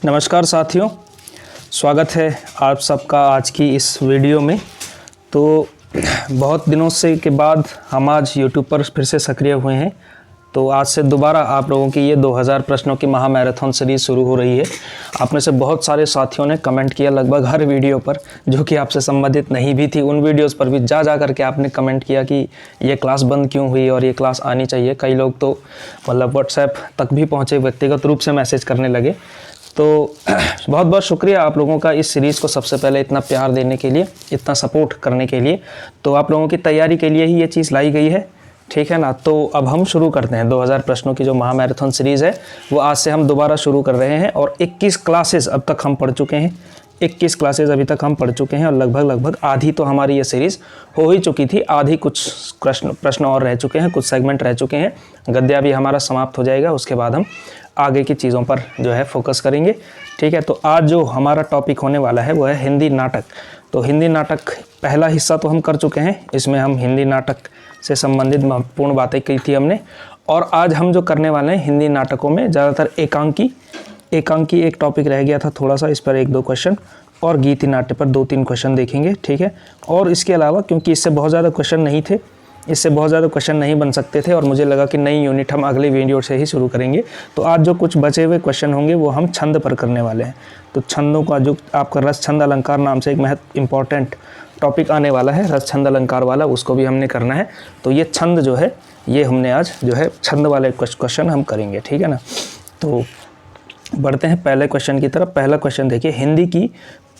नमस्कार साथियों, स्वागत है आप सबका आज की इस वीडियो में। तो बहुत दिनों से के बाद हम आज YouTube पर फिर से सक्रिय हुए हैं। तो आज से दोबारा आप लोगों की ये 2000 प्रश्नों की महामैराथन सीरीज़ शुरू हो रही है। आप में से बहुत सारे साथियों ने कमेंट किया लगभग हर वीडियो पर, जो कि आपसे संबंधित नहीं भी थी। उन वीडियोस पर भी जा करके आपने कमेंट किया कि ये क्लास बंद क्यों हुई और ये क्लास आनी चाहिए। कई लोग तो मतलब व्हाट्सएप तक भी पहुँचे, व्यक्तिगत रूप से मैसेज करने लगे। तो बहुत बहुत शुक्रिया आप लोगों का इस सीरीज़ को सबसे पहले इतना प्यार देने के लिए, इतना सपोर्ट करने के लिए। तो आप लोगों की तैयारी के लिए ही ये चीज़ लाई गई है, ठीक है ना। तो अब हम शुरू करते हैं 2000 प्रश्नों की जो महामैराथन सीरीज़ है, वो आज से हम दोबारा शुरू कर रहे हैं। और 21 क्लासेस अब तक हम पढ़ चुके हैं, 21 क्लासेस अभी तक हम पढ़ चुके हैं। और लगभग आधी तो हमारी ये सीरीज़ हो ही चुकी थी, आधी कुछ प्रश्न और रह चुके हैं, कुछ सेगमेंट रह चुके हैं। गद्या भी हमारा समाप्त हो जाएगा, उसके बाद हम आगे की चीज़ों पर जो है फोकस करेंगे, ठीक है। तो आज जो हमारा टॉपिक होने वाला है वो है हिंदी नाटक। तो हिंदी नाटक पहला हिस्सा तो हम कर चुके हैं, इसमें हम हिंदी नाटक से संबंधित महत्वपूर्ण बातें की थी हमने। और आज हम जो करने वाले हैं हिंदी नाटकों में ज़्यादातर एकांकी एक टॉपिक रह गया था थोड़ा सा, इस पर 1-2 क्वेश्चन, और गीति नाट्य पर 2-3 क्वेश्चन देखेंगे, ठीक है। और इसके अलावा क्योंकि इससे बहुत ज़्यादा क्वेश्चन नहीं थे, इससे बहुत ज़्यादा क्वेश्चन नहीं बन सकते थे, और मुझे लगा कि नई यूनिट हम अगले वीडियो से ही शुरू करेंगे। तो आज जो कुछ बचे हुए क्वेश्चन होंगे वो हम छंद पर करने वाले हैं। तो छंदों का जो आपका रस छंद अलंकार नाम से एक इम्पॉर्टेंट टॉपिक आने वाला है, रस छंद अलंकार वाला, उसको भी हमने करना है। तो ये छंद जो है, ये हमने आज जो है छंद वाले क्वेश्चन हम करेंगे, ठीक है ना। तो बढ़ते हैं पहले क्वेश्चन की तरफ। पहला क्वेश्चन देखिए, हिंदी की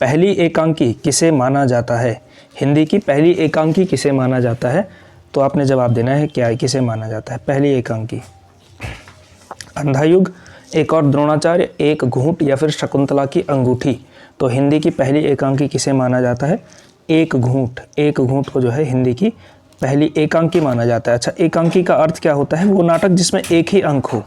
पहली एकांकी किसे माना जाता है? हिंदी की पहली एकांकी किसे माना जाता है? तो आपने जवाब देना है क्या, किसे माना जाता है पहली एकांकी? अंधायुग, एक और द्रोणाचार्य, एक घूंट, या फिर शकुंतला की अंगूठी। तो हिंदी की पहली एकांकी किसे माना जाता है? एक घूंट। एक घूंट को जो है हिंदी की पहली एकांकी माना जाता है। अच्छा, एकांकी का अर्थ क्या होता है? वो नाटक जिसमें एक ही अंक हो,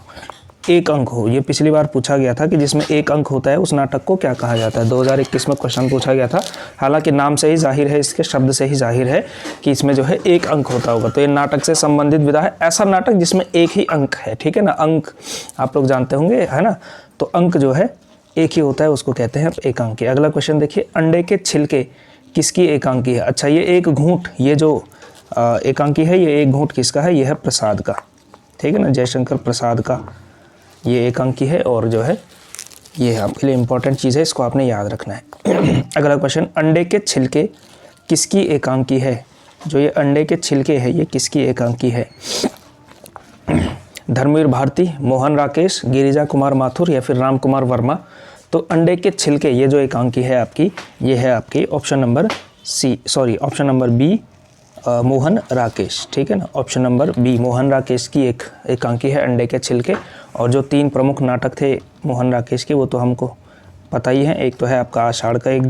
एक अंक हो। ये पिछली बार पूछा गया था कि जिसमें एक अंक होता है उस नाटक को क्या कहा जाता है। 2021 में क्वेश्चन पूछा गया था। हालांकि नाम से ही जाहिर है, इसके शब्द से ही जाहिर है कि इसमें जो है एक अंक होता होगा। तो ये नाटक से संबंधित विधा है, ऐसा नाटक जिसमें एक ही अंक है, ठीक है ना। अंक आप लोग जानते होंगे, है ना। तो अंक जो है एक ही होता है, उसको कहते हैं एकांकी। अगला क्वेश्चन देखिए, अंडे के छिलके किसकी एकांकी है? अच्छा, ये एक घूंट, ये जो एकांकी है, ये एक घूंट किसका है? ये है प्रसाद का, ठीक है ना, जयशंकर प्रसाद का ये एकांकी है। और जो है ये आपके लिए इम्पोर्टेंट चीज़ है, इसको आपने याद रखना है। अगला क्वेश्चन, अंडे के छिलके किसकी एकांकी है? जो ये अंडे के छिलके है, ये किसकी एकांकी है? धर्मवीर भारती, मोहन राकेश, गिरिजा कुमार माथुर, या फिर राम कुमार वर्मा। तो अंडे के छिलके ये जो एकांकी है आपकी, ये है आपकी option number B, Mohan Rakesh, ठीक है ना। Option number B, Mohan Rakesh की एक एकांकी है अंडे के छिलके। और जो 3 प्रमुख नाटक थे मोहन राकेश के, वो तो हमको पता ही है। एक तो है आपका आषाढ़ का एक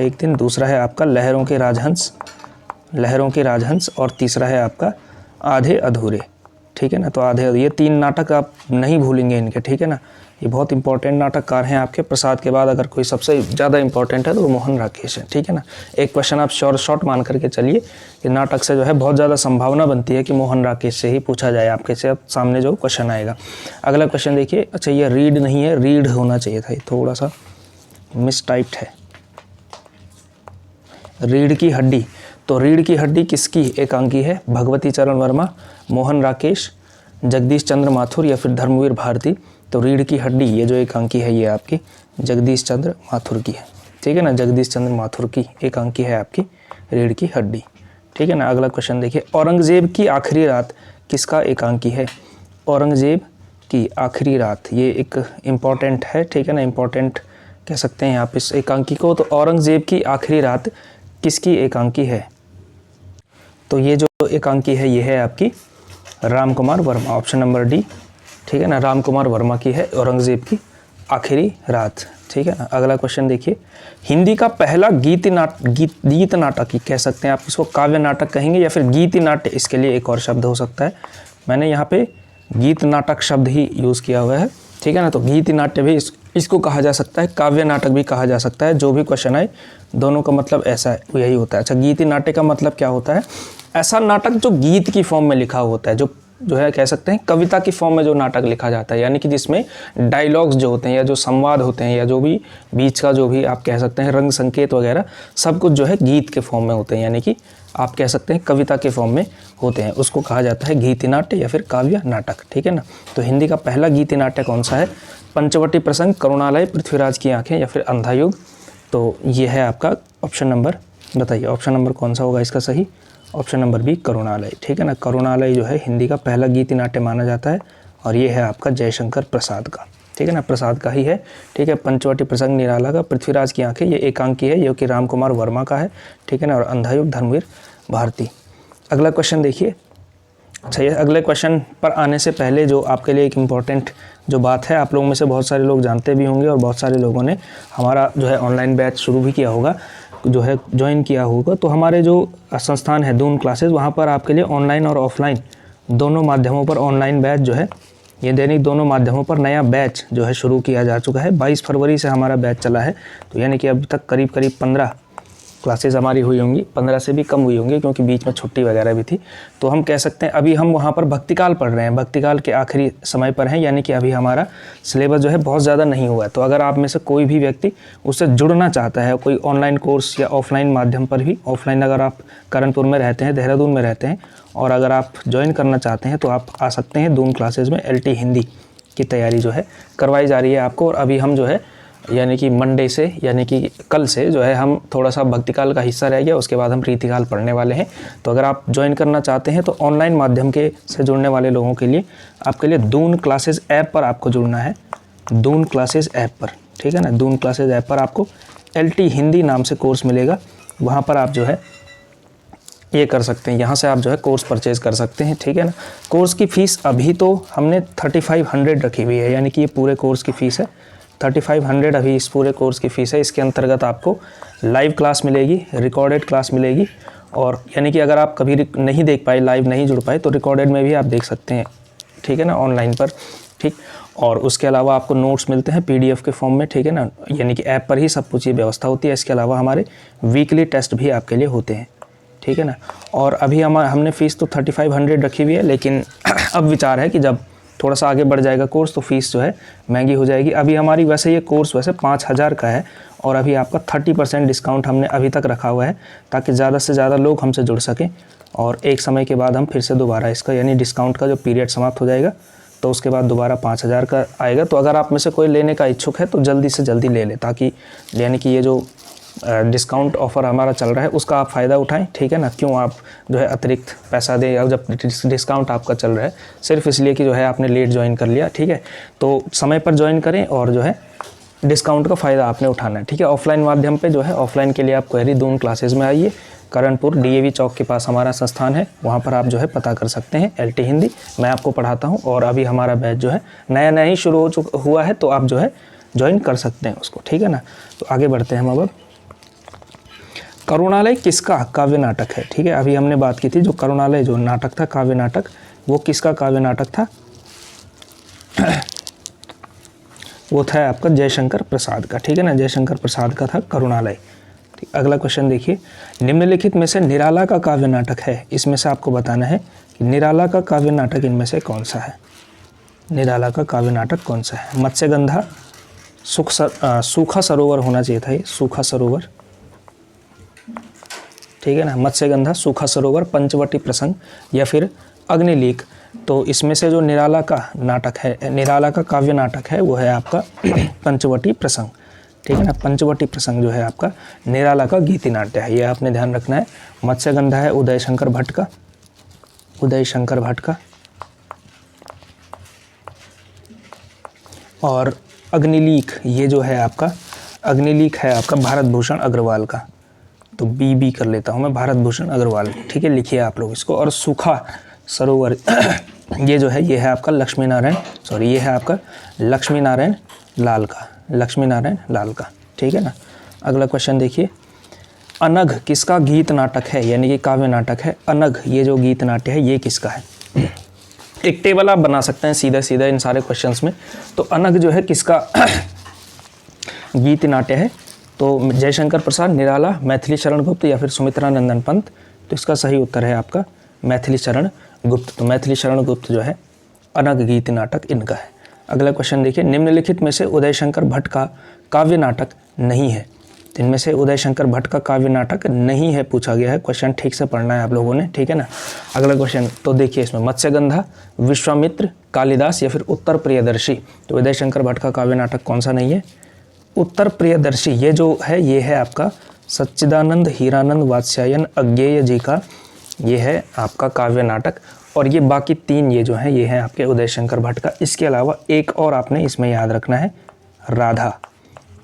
दिन, दूसरा है आपका लहरों के राजहंस, और तीसरा है आपका आधे अधूरे, ठीक है ना। तो ये 3 नाटक आप नहीं भूलेंगे इनके, ठीक है ना। ये बहुत इंपॉर्टेंट नाटककार हैं आपके। प्रसाद के बाद अगर कोई सबसे ज़्यादा इंपॉर्टेंट है तो वो मोहन राकेश है, ठीक है ना। एक क्वेश्चन आप शॉर्ट मान करके चलिए कि नाटक से जो है बहुत ज़्यादा संभावना बनती है कि मोहन राकेश से ही पूछा जाए आपके से सामने जो क्वेश्चन आएगा। अगला क्वेश्चन देखिए, अच्छा ये रीड नहीं है, रीड होना चाहिए था, ये थोड़ा सा मिसटाइप्ड है। रीढ़ की हड्डी, तो रीढ़ की हड्डी किसकी एकांकी है? भगवती चरण वर्मा, मोहन राकेश, जगदीश चंद्र माथुर, या फिर धर्मवीर भारती। तो रीढ़ की हड्डी ये जो एकांकी है ये आपकी जगदीश चंद्र माथुर की है, ठीक है ना। जगदीश चंद्र माथुर की एकांकी है आपकी रीढ़ की हड्डी, ठीक है ना। अगला क्वेश्चन देखिए, औरंगजेब की आखिरी रात किसका एकांकी है? औरंगजेब की आखिरी रात ये एक इम्पॉर्टेंट है, ठीक है ना, इम्पॉर्टेंट कह सकते हैं आप इस एकांकी को। तो औरंगजेब की आखिरी रात किसकी एकांकी है? तो ये जो एकांकी है ये है आपकी Ram Kumar Verma, option number D, ठीक है ना। राम कुमार वर्मा की है औरंगजेब की आखिरी रात, ठीक है ना। अगला क्वेश्चन देखिए, हिंदी का पहला गीत नाटक कह सकते हैं आप इसको, काव्य नाटक कहेंगे या फिर गीति नाट्य, इसके लिए एक और शब्द हो सकता है। मैंने यहाँ पे गीत नाटक शब्द ही यूज़ किया हुआ है, ठीक है ना। तो गीति नाट्य भी इसको कहा जा सकता है, काव्य नाटक भी कहा जा सकता है। जो भी क्वेश्चन आए दोनों का मतलब ऐसा है, यही होता है। अच्छा, गीति नाट्य का मतलब क्या होता है? ऐसा नाटक जो गीत की फॉर्म में लिखा होता है, जो जो है कह सकते हैं कविता की फॉर्म में जो नाटक लिखा जाता है, यानी कि जिसमें डायलॉग्स जो होते हैं या जो संवाद होते हैं या जो भी बीच का जो भी आप कह सकते हैं रंग संकेत वगैरह सब कुछ जो है गीत के फॉर्म में होते हैं, यानी कि आप कह सकते हैं कविता के फॉर्म में होते हैं, उसको कहा जाता है गीति नाट्य या फिर काव्य नाटक। ठीक है ना। तो हिंदी का पहला गीति नाट्य कौन सा है? पंचवटी प्रसंग, करुणालय, पृथ्वीराज की आंखें या फिर अंधा युग। तो ये है आपका ऑप्शन नंबर, बताइए ऑप्शन नंबर कौन सा होगा इसका सही? Option number B, Karunalaya. ठीक है ना। करुणालय जो है हिंदी का पहला गीति नाट्य माना जाता है और ये है आपका जयशंकर प्रसाद का। ठीक है ना, प्रसाद का ही है। ठीक है। पंचवटी प्रसंग निराला का, पृथ्वीराज की आंखें ये एकांकी है, जो कि राम कुमार वर्मा का है। ठीक है ना। और अंधा युग धर्मवीर भारती। अगला क्वेश्चन देखिए। अच्छा, ये अगले क्वेश्चन पर आने से पहले जो आपके लिए एक इम्पॉर्टेंट जो बात है, आप लोगों में से बहुत सारे लोग जानते भी होंगे और बहुत सारे लोगों ने हमारा जो है ऑनलाइन बैच शुरू भी किया होगा, जो है ज्वाइन किया होगा। तो हमारे जो संस्थान है दून क्लासेस, वहाँ पर आपके लिए ऑनलाइन और ऑफलाइन दोनों माध्यमों पर ऑनलाइन बैच जो है ये दैनिक दोनों माध्यमों पर नया बैच जो है शुरू किया जा चुका है। 22 फरवरी से हमारा बैच चला है, तो यानी कि अभी तक करीब 15 क्लासेस हमारी हुई होंगी, 15 से भी कम हुई होंगी क्योंकि बीच में छुट्टी वगैरह भी थी। तो हम कह सकते हैं अभी हम वहाँ पर भक्तिकाल पढ़ रहे हैं, भक्तिकाल के आखिरी समय पर हैं, यानी कि अभी हमारा सिलेबस जो है बहुत ज़्यादा नहीं हुआ है। तो अगर आप में से कोई भी व्यक्ति उससे जुड़ना चाहता है, कोई ऑनलाइन कोर्स या ऑफलाइन माध्यम पर भी, ऑफलाइन अगर आप कानपुर में रहते हैं, देहरादून में रहते हैं और अगर आप ज्वाइन करना चाहते हैं तो आप आ सकते हैं दून क्लासेस में। LT हिंदी की तैयारी जो है करवाई जा रही है आपको। और अभी हम जो है यानी कि मंडे से, यानी कि कल से जो है हम थोड़ा सा भक्तिकाल का हिस्सा रह गया, उसके बाद हम प्रीतिकाल पढ़ने वाले हैं। तो अगर आप ज्वाइन करना चाहते हैं तो ऑनलाइन माध्यम के से जुड़ने वाले लोगों के लिए आपके लिए दून क्लासेस ऐप पर आपको जुड़ना है, दून क्लासेस ऐप पर। ठीक है ना। दून क्लासेस ऐप पर आपको LT हिंदी नाम से कोर्स मिलेगा, वहाँ पर आप जो है ये कर सकते हैं, यहाँ से आप जो है कोर्स परचेज़ कर सकते हैं। ठीक है ना। कोर्स की फ़ीस अभी तो हमने 3500 रखी हुई है, यानी कि ये पूरे कोर्स की फ़ीस है 3500 अभी इस पूरे कोर्स की फ़ीस है। इसके अंतर्गत आपको लाइव क्लास मिलेगी, रिकॉर्डेड क्लास मिलेगी, और यानी कि अगर आप कभी नहीं देख पाए, लाइव नहीं जुड़ पाए, तो रिकॉर्डेड में भी आप देख सकते हैं। ठीक है ना, ऑनलाइन पर। ठीक। और उसके अलावा आपको नोट्स मिलते हैं PDF के फॉर्म में। ठीक है ना, यानी कि ऐप पर ही सब कुछ ये व्यवस्था होती है। इसके अलावा हमारे वीकली टेस्ट भी आपके लिए होते हैं। ठीक है ना। और अभी हमने फ़ीस तो 3500 रखी हुई है, लेकिन अब विचार है कि जब थोड़ा सा आगे बढ़ जाएगा कोर्स तो फ़ीस जो है महंगी हो जाएगी। अभी हमारी वैसे ये कोर्स वैसे 5000 का है और अभी आपका 30% डिस्काउंट हमने अभी तक रखा हुआ है, ताकि ज़्यादा से ज़्यादा लोग हमसे जुड़ सकें। और एक समय के बाद हम फिर से दोबारा इसका, यानी डिस्काउंट का जो पीरियड समाप्त हो जाएगा तो उसके बाद दोबारा 5000 का आएगा। तो अगर आप में से कोई लेने का इच्छुक है तो जल्दी से जल्दी ले लें, ताकि यानी कि ये जो डिस्काउंट ऑफ़र हमारा चल रहा है उसका आप फ़ायदा उठाएं। ठीक है ना। क्यों आप जो है अतिरिक्त पैसा दें, और जब डिस्काउंट आपका चल रहा है सिर्फ इसलिए कि जो है आपने लेट ज्वाइन कर लिया। ठीक है। तो समय पर ज्वाइन करें और जो है डिस्काउंट का फ़ायदा आपने उठाना है। ठीक है। ऑफलाइन माध्यम पे जो है, ऑफलाइन के लिए आप क्वेरी दून क्लासेस में आइए, करणपुर DAV चौक के पास हमारा संस्थान है, वहाँ पर आप जो है पता कर सकते हैं। LT हिंदी मैं आपको पढ़ाता हूँ और अभी हमारा बैच जो है नया ही शुरू हुआ है, तो आप जो है ज्वाइन कर सकते हैं उसको। ठीक है ना। तो आगे बढ़ते हैं हम अब। करुणालय किसका काव्य नाटक है? ठीक है। अभी हमने बात की थी जो करुणालय जो नाटक था, काव्य नाटक, वो किसका काव्य नाटक था? वो था आपका जयशंकर प्रसाद का। ठीक है ना। जयशंकर प्रसाद का था करुणालय। ठीक। अगला क्वेश्चन देखिए। निम्नलिखित में से निराला का काव्य नाटक है, इसमें से आपको बताना है कि निराला का काव्य नाटक इनमें से कौन सा है? निराला का काव्य नाटक कौन सा है? मत्स्यगंधा, सूखा सरोवर होना चाहिए था, ये सूखा सरोवर। ठीक है ना। मत्स्यगंधा, सूखा सरोवर, पंचवटी प्रसंग या फिर अग्निलेख। तो इसमें से जो निराला का नाटक है, निराला का काव्य नाटक है, वो है आपका पंचवटी प्रसंग। ठीक है ना। पंचवटी प्रसंग जो है आपका निराला का गीति नाट्य है, ये आपने ध्यान रखना है। मत्स्यगंधा है उदय शंकर भट्ट का, उदय शंकर भट्ट का। और अग्निलेख ये जो है आपका, अग्निलेख है आपका भारत भूषण अग्रवाल का। तो बी कर लेता हूँ मैं, भारत भूषण अग्रवाल। ठीक है, लिखिए आप लोग इसको। और सूखा सरोवर ये जो है, ये है आपका लक्ष्मी नारायण, सॉरी ये है आपका लक्ष्मी नारायण लाल का, लक्ष्मी नारायण लाल का। ठीक है ना। अगला क्वेश्चन देखिए। अनघ किसका गीत नाटक है, यानी कि काव्य नाटक है? अनघ ये जो गीत नाट्य है ये किसका है? एक टेबल आप बना सकते हैं सीधा सीधा इन सारे क्वेश्चंस में। तो अनघ जो है किसका गीत नाट्य है? तो जयशंकर प्रसाद, निराला, मैथिली शरण गुप्त या फिर सुमित्रा नंदन पंत। तो इसका सही उत्तर है आपका मैथिली शरण गुप्त, तो मैथिली शरण गुप्त जो है अनग गीत नाटक इनका है। अगला क्वेश्चन देखिए, निम्नलिखित में से उदय शंकर भट्ट का काव्य नाटक नहीं है। तो इनमें से उदय शंकर भट्ट का काव्य नाटक नहीं है पूछा गया है। क्वेश्चन ठीक से पढ़ना है आप लोगों ने, ठीक है ना। अगला क्वेश्चन तो देखिए, इसमें मत्स्यगंधा, विश्वामित्र, कालिदास या फिर उत्तर प्रियदर्शी। तो उदय शंकर भट्ट का काव्य नाटक कौन सा नहीं है? उत्तर प्रियदर्शी। ये जो है ये है आपका सच्चिदानंद हीरानंद वात्स्यायन अज्ञेय जी का ये है आपका काव्य नाटक। और ये बाकी तीन ये जो हैं ये हैं आपके उदय शंकर भट्ट का। इसके अलावा एक और आपने इसमें याद रखना है, राधा,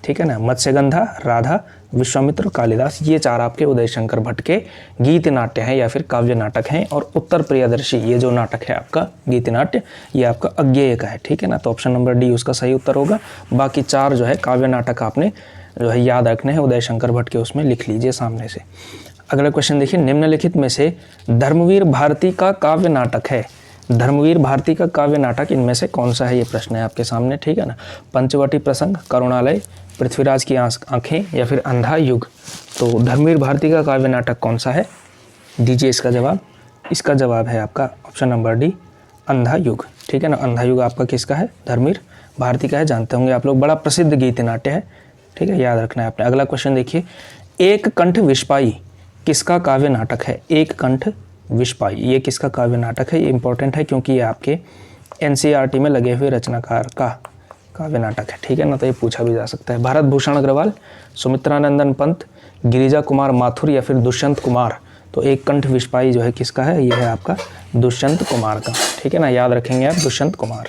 ठीक है ना। मत्स्यगंधा, राधा, विश्वामित्र, कालिदास, ये चार आपके उदय शंकर भट्ट के गीत नाट्य हैं या फिर काव्य नाटक हैं। और उत्तर प्रियदर्शी ये जो नाटक है आपका गीत नाट्य ये आपका अज्ञेय का है, ठीक है ना। तो ऑप्शन नंबर डी उसका सही उत्तर होगा। बाकी चार जो है काव्य नाटक आपने जो है याद रखने हैं उदय शंकर भट्ट के, उसमें लिख लीजिए सामने से। अगला क्वेश्चन देखिए, निम्नलिखित में से धर्मवीर भारती का काव्य नाटक है। धर्मवीर भारती का काव्य नाटक इनमें से कौन सा है? ये प्रश्न है आपके सामने, ठीक है ना। पंचवटी प्रसंग, करुणालय, पृथ्वीराज की आंखें या फिर अंधा युग। तो धर्मवीर भारती का काव्य नाटक कौन सा है? दीजिए इसका जवाब। इसका जवाब है आपका ऑप्शन नंबर डी, अंधा युग, ठीक है ना। अंधा युग आपका किसका है? धर्मवीर भारती का है, जानते होंगे आप लोग, बड़ा प्रसिद्ध गीत नाट्य है, ठीक है, याद रखना है आपने। अगला क्वेश्चन देखिए, एक कंठ विस्पाई किसका काव्य नाटक है? एक कंठ विस्पाई ये किसका काव्य नाटक है? ये इंपॉर्टेंट है क्योंकि ये आपके एनसीईआरटी में लगे हुए रचनाकार का काव्य नाटक है, ठीक है ना। तो ये पूछा भी जा सकता है। भारत भूषण अग्रवाल, सुमित्रानंदन पंत, गिरिजा कुमार माथुर या फिर दुष्यंत कुमार। तो एक कंठ विस्पाई जो है किसका है? ये है आपका दुष्यंत कुमार का, ठीक है ना, याद रखेंगे आप, दुष्यंत कुमार।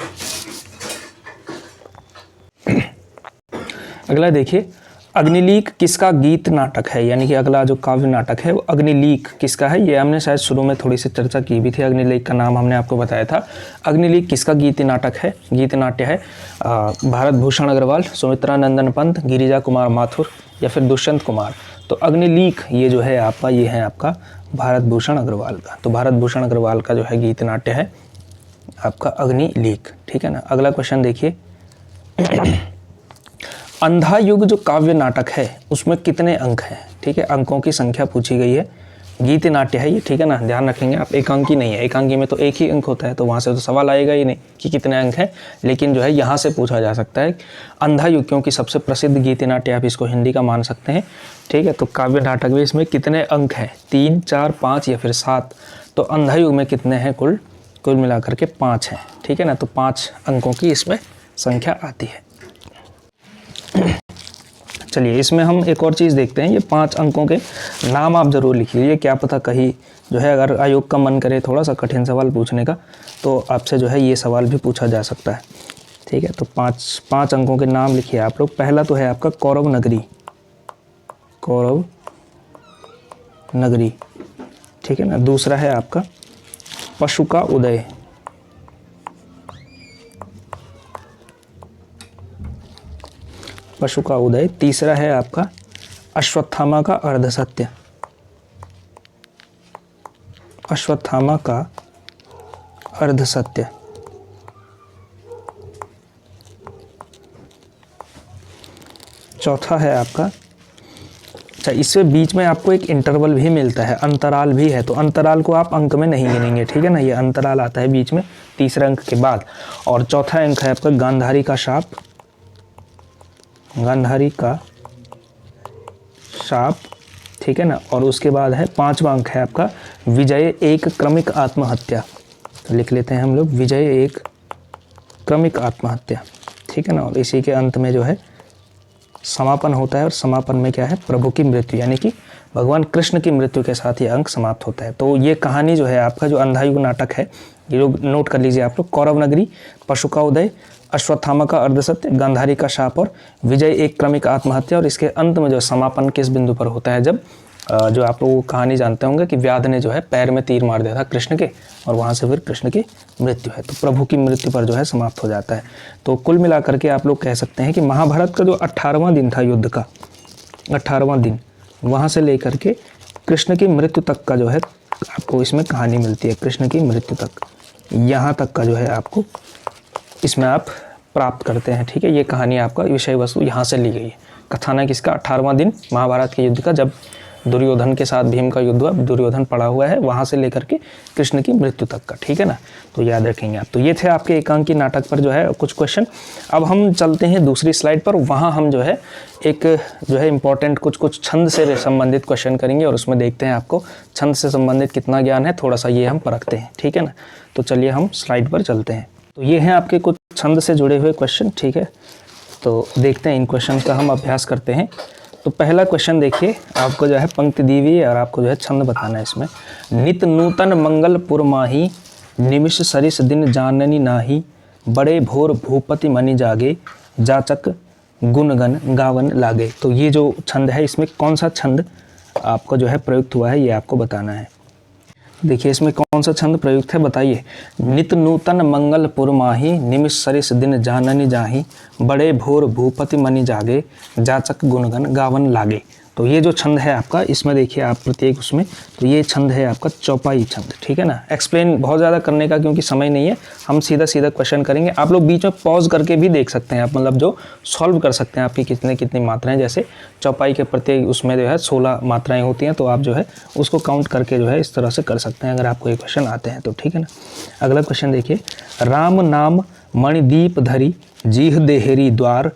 अगला देखिए, अग्निलीक किसका गीत नाटक है? यानी कि अगला जो काव्य नाटक है वो अग्निलीक किसका है? ये हमने शायद शुरू में थोड़ी सी चर्चा की भी थी। अग्निलीक का नाम हमने आपको बताया था। अग्निलीक किसका गीत नाटक है, गीत नाट्य है? भारत भूषण अग्रवाल, सुमित्रानंदन पंत, गिरिजा कुमार माथुर या फिर दुष्यंत कुमार। तो अग्निलीक ये जो है आपका ये है आपका भारत भूषण अग्रवाल का। तो भारत भूषण अग्रवाल का जो है गीत नाट्य है आपका अग्निलीक, ठीक है ना। अगला क्वेश्चन देखिए, अंधा युग जो काव्य नाटक है उसमें कितने अंक हैं? ठीक है, अंकों की संख्या पूछी गई है। गीत नाट्य है ये, ठीक है ना, ध्यान रखेंगे आप। एकांकी नहीं है, एकांकी में तो एक ही अंक होता है, तो वहाँ से तो सवाल आएगा ही नहीं कि कितने अंक हैं। लेकिन जो है यहाँ से पूछा जा सकता है अंधा युग, क्योंकि सबसे प्रसिद्ध गीत नाट्य आप इसको हिंदी का मान सकते हैं, ठीक है। तो काव्य नाटक में इसमें कितने अंक हैं? 3, 4, 5 या फिर 7। तो अंधा युग में कितने हैं? कुल मिलाकर के 5 हैं, ठीक है ना। तो 5 अंकों की इसमें संख्या आती है। चलिए इसमें हम एक और चीज़ देखते हैं। ये 5 अंकों के नाम आप ज़रूर लिख लीजिए, क्या पता कहीं जो है अगर आयोग का मन करे थोड़ा सा कठिन सवाल पूछने का तो आपसे जो है ये सवाल भी पूछा जा सकता है, ठीक है। तो 5 अंकों के नाम लिखिए आप लोग। पहला तो है आपका कौरव नगरी, कौरव नगरी, ठीक है ना। दूसरा है आपका पशु का उदय, पशु का उदय। तीसरा है आपका अश्वत्थामा का अर्धसत्य, अश्वत्थामा का अर्धसत्य। चौथा है आपका, अच्छा इससे बीच में आपको एक इंटरवल भी मिलता है, अंतराल भी है, तो अंतराल को आप अंक में नहीं गिनेंगे, ठीक है ना। ये अंतराल आता है बीच में तीसरे अंक के बाद। और चौथा अंक है आपका गांधारी का शाप, गांधारी का शाप, ठीक है ना। और उसके बाद है 5वां अंक है आपका विजय एक क्रमिक आत्महत्या। तो लिख लेते हैं हम लोग विजय एक क्रमिक आत्महत्या, ठीक है ना। और इसी के अंत में जो है समापन होता है, और समापन में क्या है? प्रभु की मृत्यु, यानी कि भगवान कृष्ण की मृत्यु के साथ ये अंक समाप्त होता है। तो ये कहानी जो है आपका जो अंधा युग नाटक है, ये लोग नोट कर लीजिए आप लोग। कौरव नगरी, पशु का उदय, अश्वत्थामा का अर्धसत्य, गांधारी का शाप और विजय एक क्रमिक आत्महत्या। और इसके अंत में जो समापन किस बिंदु पर होता है? जब जो आप लोग कहानी जानते होंगे कि व्याध ने जो है पैर में तीर मार दिया था कृष्ण के, और वहाँ से फिर कृष्ण की मृत्यु है। तो प्रभु की मृत्यु पर जो है समाप्त हो जाता है। तो कुल मिलाकर के आप लोग कह सकते हैं कि महाभारत का जो 18वां दिन था युद्ध का, 18वां दिन, वहाँ से लेकर के कृष्ण की मृत्यु तक का जो है आपको इसमें कहानी मिलती है। कृष्ण की मृत्यु तक, यहाँ तक का जो है आपको इसमें आप प्राप्त करते हैं, ठीक है। ये कहानी आपका विषय वस्तु यहाँ से ली गई है। कथानक इसका 18वां दिन महाभारत के युद्ध का, जब दुर्योधन के साथ भीम का युद्ध हुआ, दुर्योधन पड़ा हुआ है वहाँ से लेकर के कृष्ण की मृत्यु तक का, ठीक है ना, तो याद रखेंगे आप। तो ये थे आपके एकांकी नाटक पर जो है कुछ क्वेश्चन। अब हम चलते हैं दूसरी स्लाइड पर, वहाँ हम जो है एक जो है इम्पॉर्टेंट कुछ छंद से संबंधित क्वेश्चन करेंगे और उसमें देखते हैं आपको छंद से संबंधित कितना ज्ञान है, थोड़ा सा ये हम परखते हैं, ठीक है ना। तो चलिए हम स्लाइड पर चलते हैं। तो ये हैं आपके कुछ छंद से जुड़े हुए क्वेश्चन, ठीक है। तो देखते हैं इन क्वेश्चन का हम अभ्यास करते हैं। तो पहला क्वेश्चन देखिए, आपको जो है पंक्ति दी हुई है और आपको जो है छंद बताना है इसमें। नित नूतन मंगलपुर माही, निमिष सरिस दिन जाननी नाही, बड़े भोर भूपति मनि जागे, जाचक गुणगन गावन लागे। तो ये जो छंद है इसमें कौन सा छंद आपको जो है प्रयुक्त हुआ है ये आपको बताना है। देखिए इसमें कौन सा छंद प्रयुक्त है बताइए। नित नूतन मंगलपुर माही, निमिष सरिस दिन जाननी जाही, बड़े भोर भूपति मनि जागे, जाचक गुणगन गावन लागे। तो ये जो छंद है आपका, इसमें देखिए आप प्रत्येक उसमें, तो ये छंद है आपका चौपाई छंद, ठीक है ना। एक्सप्लेन बहुत ज़्यादा करने का क्योंकि समय नहीं है, हम सीधा सीधा क्वेश्चन करेंगे। आप लोग बीच में पॉज करके भी देख सकते हैं आप, मतलब जो सॉल्व कर सकते हैं आपकी कितनी मात्राएं, जैसे चौपाई के प्रत्येक उसमें जो है 16 मात्राएं होती हैं, तो आप जो है उसको काउंट करके जो है इस तरह से कर सकते हैं अगर आपको ये क्वेश्चन आते हैं तो, ठीक है ना। अगला क्वेश्चन देखिए, राम नाम मणिदीप धरी, जीह देहरी द्वार,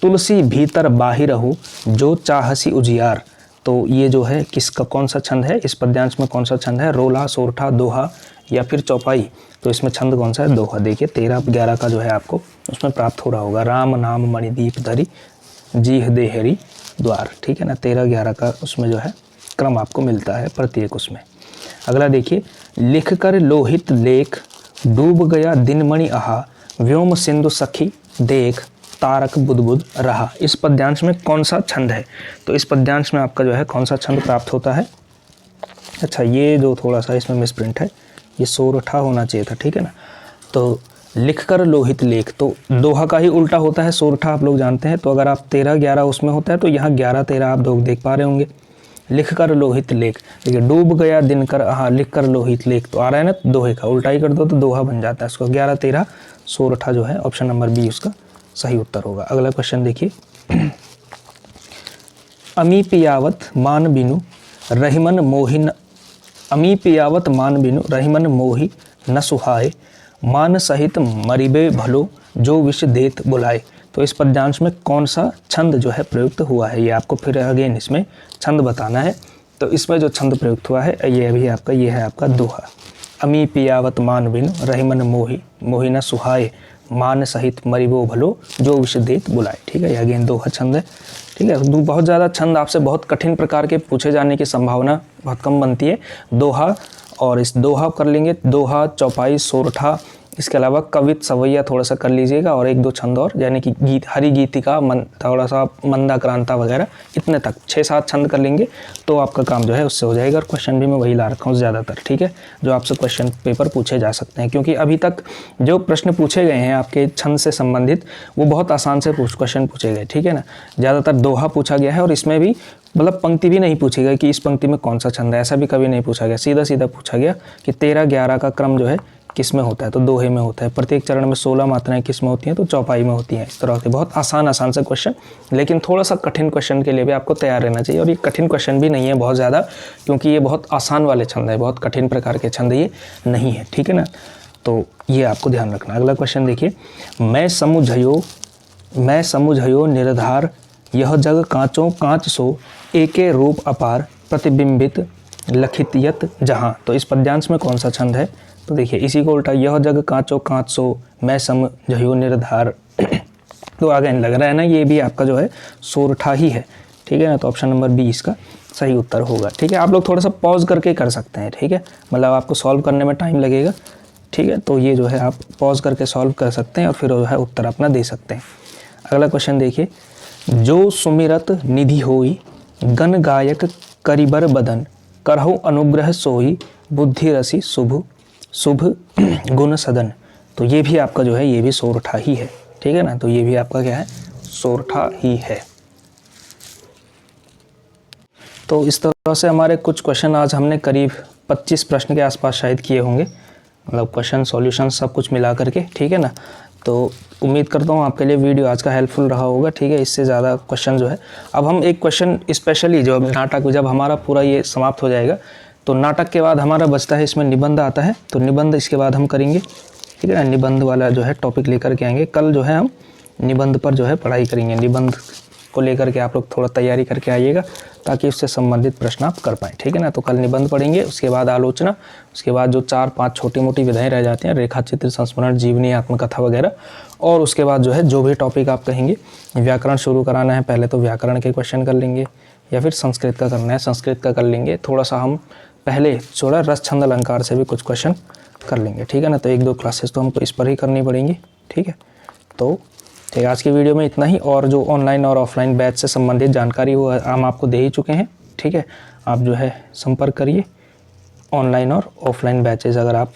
तुलसी भीतर बाहिर हो, जो चाहसी उजियार। तो ये जो है किसका कौन सा छंद है, इस पद्यांश में कौन सा छंद है, रोला, सोरठा, दोहा या फिर चौपाई। तो इसमें छंद कौन सा है, दोहा। देखिए 13-11 का जो है आपको उसमें प्राप्त हो रहा होगा। राम नाम मणिदीप धरी, जीह देहरी द्वार, ठीक है ना। 13-11 का उसमें जो है क्रम आपको मिलता है प्रत्येक उसमें। अगला देखिए, लिख कर लोहित लेख, डूब गया दिनमणि आहा, व्योम सिंधु सखी देख, तारक बुदबुद रहा। इस पद्यांश में कौन सा छंद है, तो इस पद्यांश में आपका जो है कौन सा छंद प्राप्त होता है। अच्छा ये जो थोड़ा सा इसमें मिसप्रिंट है, ये सोरठा होना चाहिए था, ठीक है ना। तो लिख कर लोहित लेख, तो दोहा का ही उल्टा होता है सोरठा, आप लोग जानते हैं। तो अगर आप 13-11 उसमें होता है तो यहाँ 11-13 आप लोग देख पा रहे होंगे। लिख कर लोहित लेख, देखिए डूब गया दिन कर आहा, लिख कर लोहित लेख, तो आ रहा है ना दोहे का, उल्टा ही कर दो तो दोहा बन जाता है। उसको 11-13 सोरठा जो है ऑप्शन नंबर बी उसका सही उत्तर होगा। अगला क्वेश्चन देखिए, अमी पियावत मान बिनु रहीमन मोहि, अमी पियावत मान बिनु रहीमन मोहि न सुहाए, मान सहित मरिबे भलो, जो विष देत बुलाए। तो इस पद्यांश में कौन सा छंद जो है प्रयुक्त हुआ है, ये आपको फिर अगेन इसमें छंद बताना है। तो इसमें जो छंद प्रयुक्त हुआ है ये भी आपका, ये है आपका दोहा। अमी पियावत मान बिनु रहीमन मोहि, मोहि न सुहाए, मान सहित मरिबो भलो, जो विष देत बुलाए, ठीक है। ये अगेन दोहा छंद है, ठीक है। बहुत ज़्यादा छंद आपसे बहुत कठिन प्रकार के पूछे जाने की संभावना बहुत कम बनती है। दोहा और इस दोहा कर लेंगे, दोहा, चौपाई, सोरठा, इसके अलावा कवित, सवैया थोड़ा सा कर लीजिएगा और 1-2 छंद और, यानी कि गीत, हरि गीतिका, थोड़ा सा मंदाक्रांता वगैरह, इतने तक 6-7 छंद कर लेंगे तो आपका काम जो है उससे हो जाएगा। और क्वेश्चन भी मैं वही ला रखा हूँ ज़्यादातर, ठीक है, जो आपसे क्वेश्चन पेपर पूछे जा सकते हैं। क्योंकि अभी तक जो प्रश्न पूछे गए हैं आपके छंद से संबंधित वो बहुत आसान से क्वेश्चन पूछे गए, ठीक है ना। ज़्यादातर दोहा पूछा गया है और इसमें भी मतलब पंक्ति भी नहीं पूछी गई कि इस पंक्ति में कौन सा छंद है, ऐसा भी कभी नहीं पूछा गया। सीधा सीधा पूछा गया कि 13-11 का क्रम जो है किस में होता है, तो दोहे में होता है। प्रत्येक चरण में 16 मात्राएं किस में होती हैं, तो चौपाई में होती हैं। इस तरह के बहुत आसान से क्वेश्चन, लेकिन थोड़ा सा कठिन क्वेश्चन के लिए भी आपको तैयार रहना चाहिए। और ये कठिन क्वेश्चन भी नहीं है बहुत ज़्यादा, क्योंकि ये बहुत आसान वाले छंद है, बहुत कठिन प्रकार के छंद ये नहीं है, ठीक है ना। तो ये आपको ध्यान रखना। अगला क्वेश्चन देखिए, मैं समुझयो निर्धार, यह जग कांचों कांच सो, एके रूप अपार, प्रतिबिंबित लखित यत जहाँ। तो इस पद्यांश में कौन सा छंद है, तो देखिए इसी को उल्टा, यह जग कांचो कांच सो, मैं समझयो निर्धार। तो आगे लग रहा है ना, ये भी आपका जो है सोरठा ही है, ठीक है ना। तो ऑप्शन नंबर बी इसका सही उत्तर होगा, ठीक है। आप लोग थोड़ा सा पॉज करके कर सकते हैं, ठीक है, मतलब आपको सॉल्व करने में टाइम लगेगा, ठीक है। तो ये जो है आप पॉज करके सॉल्व कर सकते हैं और फिर जो है उत्तर अपना दे सकते हैं। अगला क्वेश्चन देखिए, जो सुमिरत निधि होई, गण गायक करिबर बदन, करहु अनुग्रह सोई, बुद्धि रसी शुभ गुण सदन। तो ये भी आपका जो है ये भी सोरठा ही है, ठीक है ना। तो ये भी आपका क्या है, सोरठा ही है। तो इस तरह से हमारे कुछ क्वेश्चन आज हमने करीब 25 प्रश्न के आसपास शायद किए होंगे, मतलब क्वेश्चन सॉल्यूशन सब कुछ मिला करके, ठीक है ना। तो उम्मीद करता हूँ आपके लिए वीडियो आज का हेल्पफुल रहा होगा, ठीक है। इससे ज़्यादा क्वेश्चन जो है, अब हम एक क्वेश्चन स्पेशली जो नाटक, जब हमारा पूरा ये समाप्त हो जाएगा तो नाटक के बाद हमारा बचता है इसमें निबंध आता है, तो निबंध इसके बाद हम करेंगे, ठीक है ना। निबंध वाला जो है टॉपिक लेकर के आएंगे कल, जो है हम निबंध पर जो है पढ़ाई करेंगे। निबंध को लेकर के आप लोग थोड़ा तैयारी करके आइएगा ताकि उससे संबंधित प्रश्न आप कर पाएँ, ठीक है ना। तो कल निबंध पढ़ेंगे, उसके बाद आलोचना, उसके बाद जो 4-5 छोटी मोटी विधाएं रह जाती हैं, रेखा चित्र, संस्मरण, जीवनी, आत्मकथा वगैरह, और उसके बाद जो है जो भी टॉपिक आप कहेंगे। व्याकरण शुरू कराना है, पहले तो व्याकरण के क्वेश्चन कर लेंगे, या फिर संस्कृत का करना है संस्कृत का कर लेंगे। थोड़ा सा हम पहले थोड़ा रस छंद अलंकार से भी कुछ क्वेश्चन कर लेंगे, ठीक है ना। तो 1-2 क्लासेस तो हमको इस पर ही करनी पड़ेंगी, ठीक है। तो ठीक, आज की वीडियो में इतना ही, और जो ऑनलाइन और ऑफलाइन बैच से संबंधित जानकारी वो हम आपको दे ही चुके हैं, ठीक है। आप जो है संपर्क करिए, ऑनलाइन और ऑफलाइन बैचेस अगर आप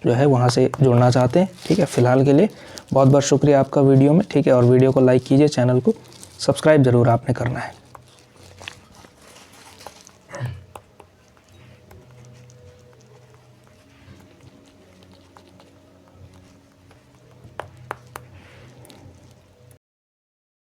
जो है वहाँ से जुड़ना चाहते हैं, ठीक है। फ़िलहाल के लिए बहुत बहुत शुक्रिया आपका वीडियो में, ठीक है। और वीडियो को लाइक कीजिए, चैनल को सब्सक्राइब ज़रूर आपने करना है।